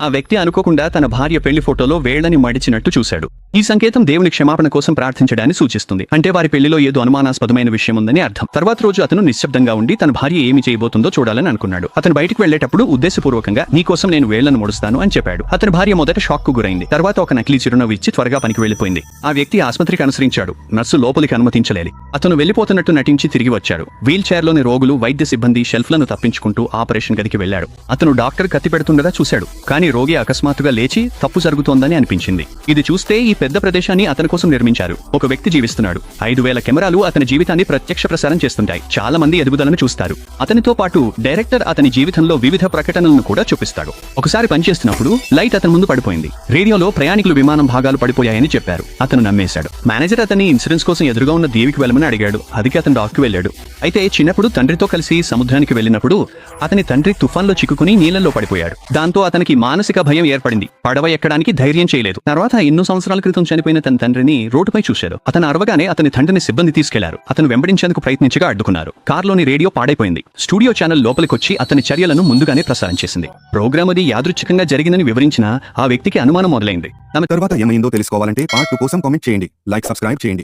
ఆ వ్యక్తి అనుకోకుండా తన భార్య పెళ్లి ఫోటోలో వేళ్లని మడిచినట్టు చూశాడు. ఈ సంకేతం దేవుని క్షమాపణ కోసం ప్రార్థించడాన్ని సూచిస్తుంది. అంటే వారి పెళ్లిలో ఏదో అనుమానాస్పదమైన విషయం ఉందని అర్థం. తర్వాత రోజు అతను నిశ్శబ్దంగా ఉండి తన భార్య ఏమి చేయబోతుందో చూడాలని అనుకున్నాడు. అతను బయటికి వెళ్లేటప్పుడు ఉద్దేశపూర్వకంగా నీకోసం నేను వేళ్లను ముడుస్తాను అని చెప్పాడు. అతని భార్య మొదట షాక్ కు గురైంది. తర్వాత ఒక నకిలీ చిరునవ్వు ఇచ్చి త్వరగా పనికి వెళ్లిపోయింది. ఆ వ్యక్తి ఆస్పత్రికి అనుసరించాడు. నర్సు లోపలికి అనుమతించలేదు. అతను వెళ్లిపోతున్నట్టు నటించి తిరిగి వచ్చాడు. వీల్ చైర్ లోని రోగులు, వైద్య సిబ్బంది షెల్ఫ్లను తప్పించుకుంటూ ఆపరేషన్ గదికి వెళ్లాడు. అతను డాక్టర్ కత్తి పెడుతుండగా చూశాడు. కానీ రోగి అకస్మాత్తుగా లేచి తప్పు జరుగుతోందని అనిపించింది. ఇది చూస్తే ఈ పెద్ద ప్రదేశాన్ని అతని కోసం నిర్మించారు. ఒక వ్యక్తి జీవిస్తున్నాడు. 5000 కెమెరాలు అతని జీవితాన్ని ప్రత్యక్ష ప్రసారం చేస్తుంటాయి. చాలా మంది ఎదుగుదలను చూస్తారు. అతనితో పాటు డైరెక్టర్ అతని జీవితంలో వివిధ ప్రకటనలను కూడా చూపిస్తాడు. ఒకసారి పనిచేస్తున్నప్పుడు లైట్ అతని ముందు పడిపోయింది. రేడియోలో ప్రయాణికులు విమానం భాగాలు పడిపోయాయని చెప్పారు. అతను నమ్మేశాడు. మేనేజర్ అతన్ని ఇన్సూరెన్స్ కోసం ఎదురుగా ఉన్న దీవికి వెళ్ళమని అడిగాడు. అదికి అతను డాక్కి వెళ్ళాడు. అయితే చిన్నప్పుడు తండ్రితో కలిసి సముద్రానికి వెళ్ళినప్పుడు అతని తండ్రి తుఫాన్లో చిక్కుకుని నీళ్లలో పడిపోయాడు. దాంతో అతనికి మానసిక భయం ఏర్పడింది. పడవ ఎక్కడానికి ధైర్యం చేయలేదు. తర్వాత ఎన్నో సంవత్సరాల క్రితం చనిపోయిన తన తండ్రిని రోడ్డుపై చూశాడు. అతను అరవగానే అతని తండ్రిని సిబ్బంది తీసుకెళ్లారు. అతను వెంబడించేందుకు ప్రయత్నించగా అడ్డుకున్నారు. కార్లోని రేడియో పాడైపోయింది. స్టూడియో ఛానల్ లోపలికొచ్చి అతని చర్యలను ముందుగానే ప్రసారం చేసింది. ప్రోగ్రామ్ అది యాదృచ్ఛికంగా జరిగిందని వివరించిన ఆ వ్యక్తికి అనుమానం మొదలైంది. తర్వాత ఏమైందో తెలుసుకోవాలంటే పార్ట్ 2 కోసం కామెంట్ చేయండి. లైక్, సబ్స్క్రైబ్ చేయండి.